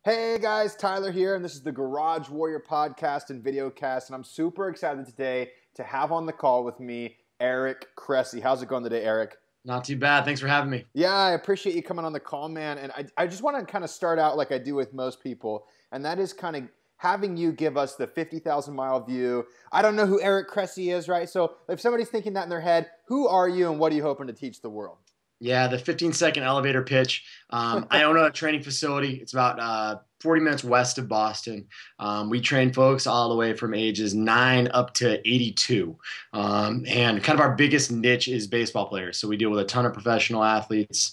Hey guys, Tyler here, and this is the Garage Warrior podcast and videocast, and I'm super excited today to have on the call with me Eric Cressey. How's it going today, Eric? Not too bad. Thanks for having me. Yeah, I appreciate you coming on the call, man, and I just want to kind of start out like I do with most people, and that is kind of having you give us the 50,000-mile view. I don't know who Eric Cressey is, right? So if somebody's thinking that in their head, who are you and what are you hoping to teach the world? Yeah, the 15-second elevator pitch. I own a training facility. It's about 40 minutes west of Boston. We train folks all the way from ages 9 up to 82. And kind of our biggest niche is baseball players. So we deal with a ton of professional athletes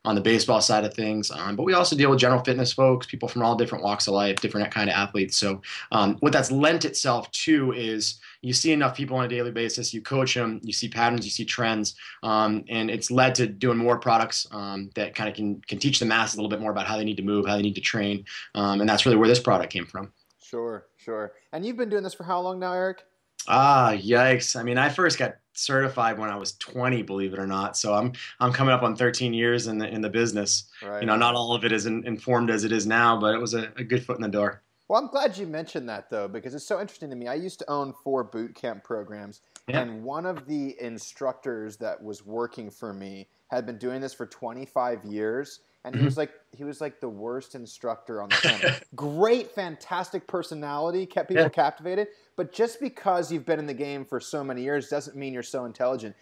on the baseball side of things. But we also deal with general fitness folks, people from all different walks of life, different kind of athletes. So what that's lent itself to is you see enough people on a daily basis, you coach them, you see patterns, you see trends, and it's led to doing more products that kind of can teach the masses a little bit more about how they need to move, how they need to train. And that's really where this product came from. Sure, sure. And you've been doing this for how long now, Eric? Yikes. I mean, I first got certified when I was 20, believe it or not. So I'm coming up on 13 years in the business. Right. You know, not all of it is informed as it is now, but it was a good foot in the door. Well, I'm glad you mentioned that, though, because it's so interesting to me. I used to own 4 boot camp programs, and one of the instructors that was working for me had been doing this for 25 years, and he was like the worst instructor on the planet. Great, fantastic personality, kept people captivated, but just because you've been in the game for so many years doesn't mean you're so intelligent.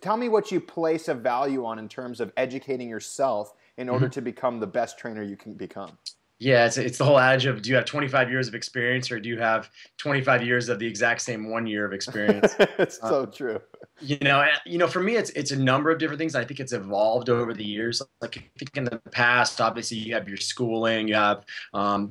Tell me what you place a value on in terms of educating yourself in order to become the best trainer you can become. Yeah, it's the whole adage of, do you have 25 years of experience or do you have 25 years of the exact same 1 year of experience? It's so true. For me, it's a number of different things. I think it's evolved over the years. Like, I think in the past, obviously you have your schooling, you have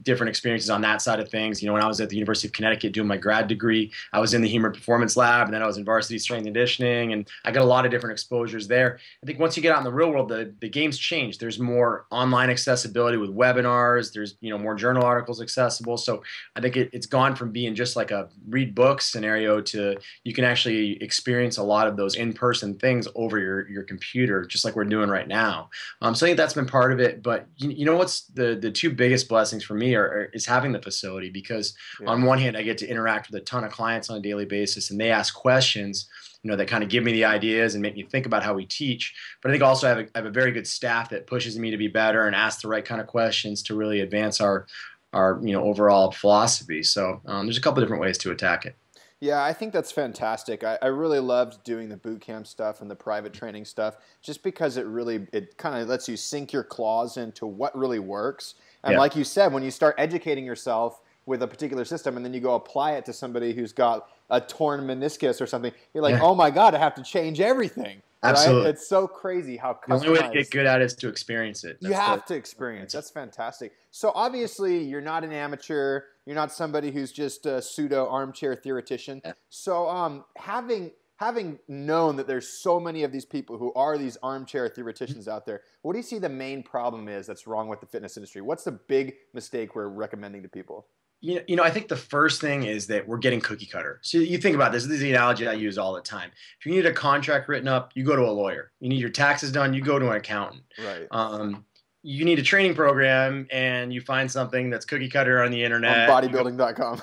different experiences on that side of things. You know, when I was at the University of Connecticut doing my grad degree, I was in the Human Performance Lab, and then I was in varsity strength and conditioning, and I got a lot of different exposures there. I think once you get out in the real world, the game's changed. There's more online accessibility with webinars. There's more journal articles accessible. So I think it's gone from being just like a read books scenario to you can actually experience a lot of those in-person things over your computer, just like we're doing right now. So I think that's been part of it. But you know what's the two biggest blessings for me is having the facility, because on one hand I get to interact with a ton of clients on a daily basis, and they ask questions that kind of give me the ideas and make me think about how we teach. But I think also I have a very good staff that pushes me to be better and ask the right kind of questions to really advance our overall philosophy. So there's a couple of different ways to attack it. Yeah, I think that's fantastic. I really loved doing the boot camp stuff and the private training stuff, just because it kind of lets you sink your claws into what really works. And like you said, when you start educating yourself with a particular system and then you go apply it to somebody who's got a torn meniscus or something, you're like, oh my God, I have to change everything. Absolutely. Right? It's so crazy how customized. The only way to get good at it is to experience it. You have to experience. That's fantastic. So obviously you're not an amateur. You're not somebody who's just a pseudo armchair theoretician. Yeah. So having known that there's so many of these people who are these armchair theoreticians out there, what do you see the main problem is that's wrong with the fitness industry? What's the big mistake we're recommending to people? I think the first thing is that we're getting cookie cutter. So you think about this. This is the analogy I use all the time. If you need a contract written up, you go to a lawyer. You need your taxes done, you go to an accountant. Right. You need a training program, and you find something that's cookie cutter on the internet. On bodybuilding.com.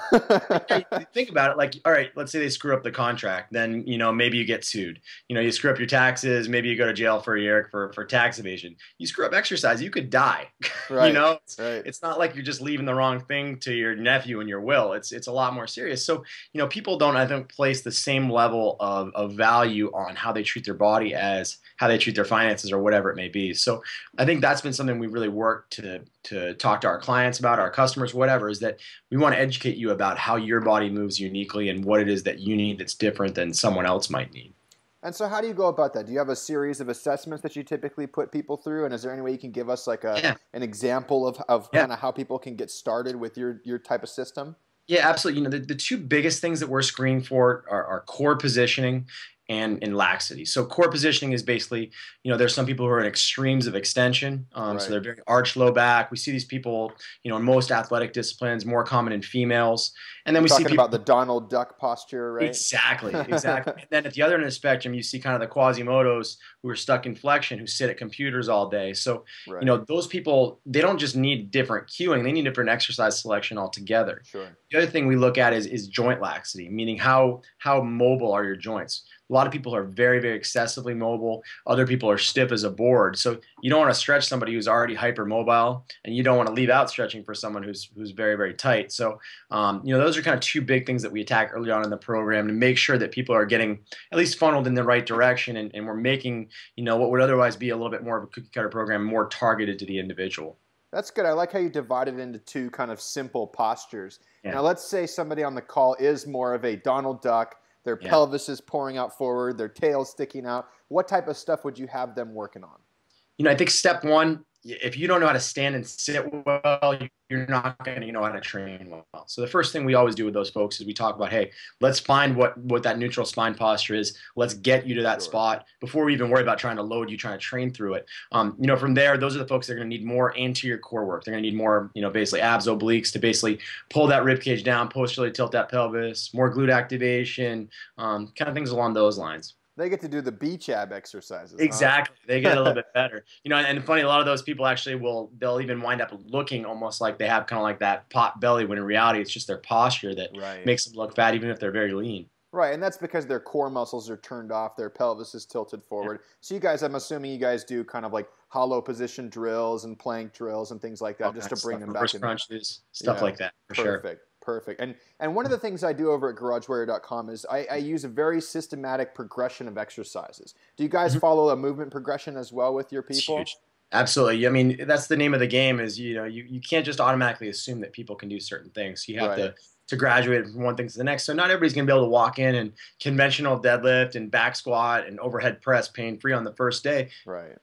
Think about it. Like, all right, let's say they screw up the contract. Then, maybe you get sued. You screw up your taxes. Maybe you go to jail for a year for tax evasion. You screw up exercise, you could die. Right. It's not like you're just leaving the wrong thing to your nephew in your will. It's a lot more serious. So, people don't, I think, place the same level of value on how they treat their body as how they treat their finances or whatever it may be. So I think that's been something we really work to talk to our clients about, our customers, whatever, is that we want to educate you about how your body moves uniquely and what it is that you need that's different than someone else might need. And so how do you go about that? Do you have a series of assessments that you typically put people through? And is there any way you can give us like an example of kind of how people can get started with your type of system? Yeah, absolutely. The two biggest things that we're screening for are core positioning and laxity. So core positioning is basically, there's some people who are in extremes of extension. So Right. they're very arched low back. We see these people, in most athletic disciplines, more common in females. And then You're we see talking people. about the Donald Duck posture, right? Exactly, exactly. And then at the other end of the spectrum, you see kind of the Quasimodos who are stuck in flexion, who sit at computers all day. So, Right. those people, they don't just need different cueing, they need different exercise selection altogether. Sure. The other thing we look at is joint laxity, meaning how mobile are your joints. A lot of people are very, very excessively mobile. Other people are stiff as a board. So you don't want to stretch somebody who's already hypermobile, and you don't want to leave out stretching for someone who's very, very tight. So those are kind of two big things that we attack early on in the program to make sure that people are getting at least funneled in the right direction, and we're making what would otherwise be a little bit more of a cookie cutter program more targeted to the individual. That's good. I like how you divide it into two kind of simple postures. Yeah. Now, let's say somebody on the call is more of a Donald Duck. Their pelvis is pouring out forward, their tail sticking out. What type of stuff would you have them working on? I think step one, if you don't know how to stand and sit well, you're not going to know how to train well. So the first thing we always do with those folks is we talk about, hey, let's find what that neutral spine posture is. Let's get you to that spot before we even worry about trying to load you, trying to train through it. From there, those are the folks that are going to need more anterior core work. They're going to need more, basically abs, obliques to basically pull that rib cage down, posteriorly tilt that pelvis, more glute activation, kind of things along those lines. They get to do the beach ab exercises. Exactly. Huh? They get a little bit better. And funny, a lot of those people actually they'll even wind up looking almost like they have kind of like that pot belly, when in reality it's just their posture that makes them look fat, even if they're very lean. Right, and that's because their core muscles are turned off, their pelvis is tilted forward. Yeah. So you guys, I'm assuming you guys do kind of like hollow position drills and plank drills and things like that, just to bring them back in. Reverse crunches, stuff like that, for sure. Perfect. And one of the things I do over at GarageWarrior.com is I use a very systematic progression of exercises. Do you guys follow a movement progression as well with your people? Huge. Absolutely. I mean, that's the name of the game is, you can't just automatically assume that people can do certain things. You have to graduate from one thing to the next. So not everybody's going to be able to walk in and conventional deadlift and back squat and overhead press pain-free on the first day. Right.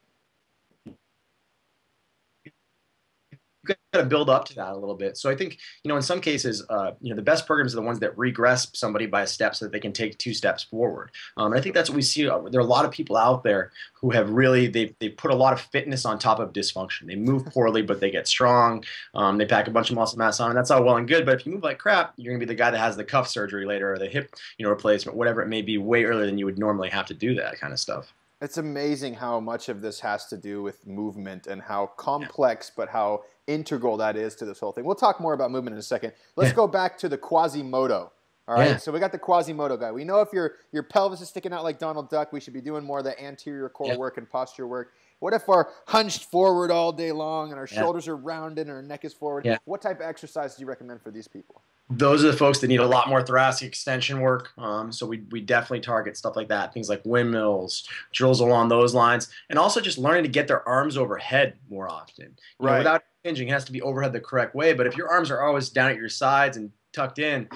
You've got to build up to that a little bit. So I think, in some cases, the best programs are the ones that regress somebody by a step so that they can take 2 steps forward. And I think that's what we see. There are a lot of people out there who have really, they put a lot of fitness on top of dysfunction. They move poorly, but they get strong. They pack a bunch of muscle mass on, and that's all well and good. But if you move like crap, you're going to be the guy that has the cuff surgery later or the hip, replacement, whatever it may be, way earlier than you would normally have to do that kind of stuff. It's amazing how much of this has to do with movement and how complex but how integral that is to this whole thing. We'll talk more about movement in a second. Let's go back to the Quasimodo. All right, so we got the Quasimodo guy. We know if your pelvis is sticking out like Donald Duck, we should be doing more of the anterior core work and posture work. What if we're hunched forward all day long and our shoulders are rounded and our neck is forward? What type of exercise do you recommend for these people? Those are the folks that need a lot more thoracic extension work. So we definitely target stuff like that, things like windmills, drills along those lines, and also just learning to get their arms overhead more often. Without hinging, it has to be overhead the correct way. But if your arms are always down at your sides and tucked in,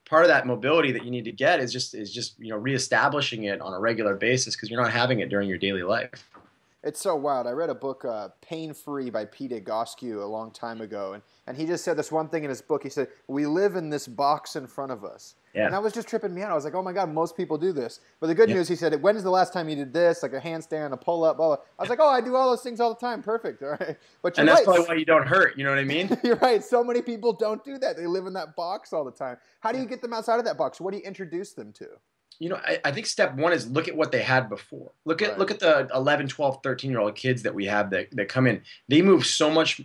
part of that mobility that you need to get is just reestablishing it on a regular basis because you're not having it during your daily life. It's so wild. I read a book, Pain Free by Pete Egoscue, a long time ago, and he just said this one thing in his book. He said, we live in this box in front of us. And that was just tripping me out. I was like, oh my God, most people do this. But the good news, he said, when is the last time you did this, like a handstand, a pull-up, blah, blah. I was like, oh, I do all those things all the time. Perfect. All right. But and that's probably why you don't hurt. You know what I mean? You're right. So many people don't do that. They live in that box all the time. How do you get them outside of that box? What do you introduce them to? I think step one is look at what they had before. Look at the 11, 12, 13-year-old kids that we have that come in. They move so much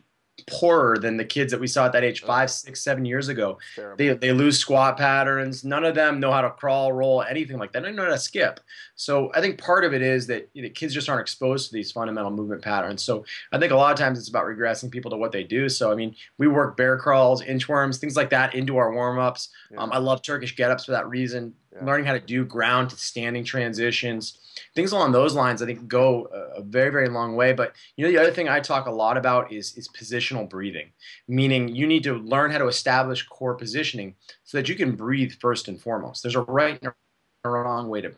poorer than the kids that we saw at that age 5, 6, 7 years ago. They lose squat patterns. None of them know how to crawl, roll, anything like that. They don't know how to skip. So I think part of it is that kids just aren't exposed to these fundamental movement patterns. So I think a lot of times it's about regressing people to what they do. So I mean, we work bear crawls, inchworms, things like that into our warm-ups. I love Turkish get-ups for that reason. Learning how to do ground to standing transitions. Things along those lines, I think, go a very, very long way. But, the other thing I talk a lot about is positional breathing, meaning you need to learn how to establish core positioning so that you can breathe first and foremost. There's a right and a wrong way to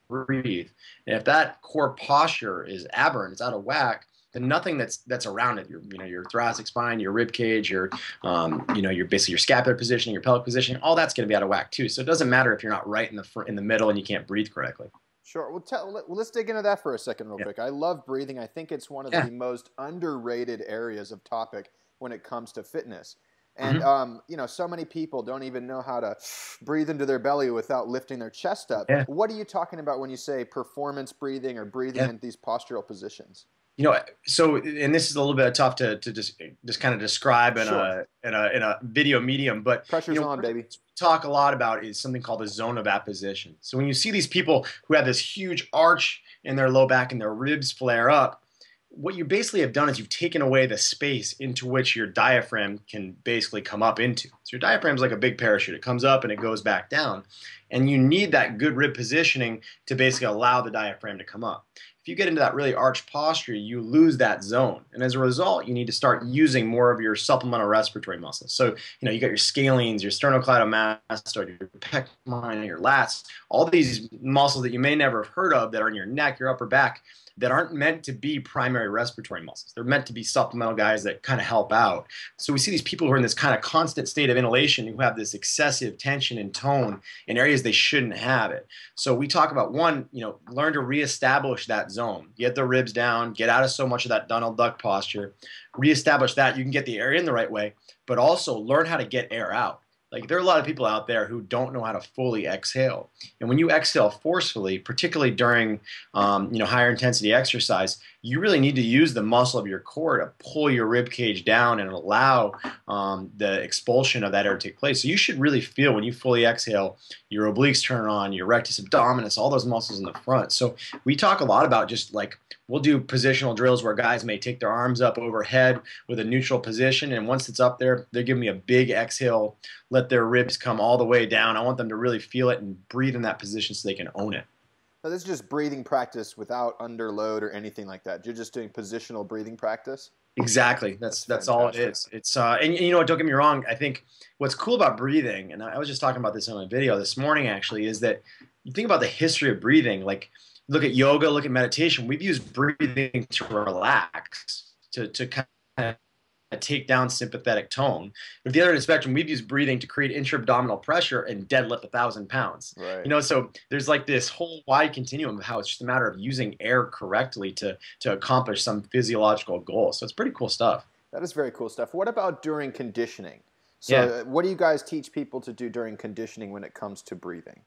breathe. And if that core posture is aberrant, it's out of whack, then nothing that's around it, your thoracic spine, your rib cage, your basically your scapular positioning, your pelvic positioning, all that's going to be out of whack too. So it doesn't matter if you're not right in the middle and you can't breathe correctly. Sure. Well, let's dig into that for a second real Yeah. quick. I love breathing. I think it's one of Yeah. the most underrated areas of topic when it comes to fitness. And, Mm-hmm. so many people don't even know how to breathe into their belly without lifting their chest up. Yeah. What are you talking about when you say performance breathing or breathing Yeah. in these postural positions? So, and this is a little bit tough to just kind of describe in Sure. a video medium, but Pressure's on, one thing baby. we talk a lot about is something called the zone of apposition. So when you see these people who have this huge arch in their low back and their ribs flare up, what you basically have done is you've taken away the space into which your diaphragm can basically come up into. So your diaphragm is like a big parachute. It comes up and it goes back down. And you need that good rib positioning to basically allow the diaphragm to come up. If you get into that really arched posture, you lose that zone. And as a result, you need to start using more of your supplemental respiratory muscles. So, you got your scalenes, your sternocleidomastoid, your pec minor, your lats, all these muscles that you may never have heard of that are in your neck, your upper back, that aren't meant to be primary respiratory muscles. They're meant to be supplemental guys that kind of help out. So we see these people who are in this kind of constant state of inhalation who have this excessive tension and tone in areas they shouldn't have it. So we talk about one, learn to reestablish that zone, get the ribs down, get out of so much of that Donald Duck posture, reestablish that. You can get the air in the right way, but also learn how to get air out. Like there are a lot of people out there who don't know how to fully exhale. And when you exhale forcefully, particularly during higher intensity exercise, you really need to use the muscle of your core to pull your rib cage down and allow the expulsion of that air to take place. So you should really feel when you fully exhale, your obliques turn on, your rectus abdominis, all those muscles in the front. So we talk a lot about just like we'll do positional drills where guys may take their arms up overhead with a neutral position. And once it's up there, they're giving me a big exhale, let their ribs come all the way down. I want them to really feel it and breathe in that position so they can own it. So this is just breathing practice without underload or anything like that. You're just doing positional breathing practice? Exactly. That's all it is. It's and don't get me wrong. I think what's cool about breathing, and I was just talking about this on a video this morning actually, is that you think about the history of breathing. Like look at yoga, look at meditation. We've used breathing to relax, to kind of take down sympathetic tone. But the other end of the spectrum, we've used breathing to create intra-abdominal pressure and deadlift 1,000 pounds. Right. So there's like this whole wide continuum of how it's just a matter of using air correctly to accomplish some physiological goal. So it's pretty cool stuff. That is very cool stuff. What about during conditioning? So Yeah. what do you guys teach people to do during conditioning when it comes to breathing?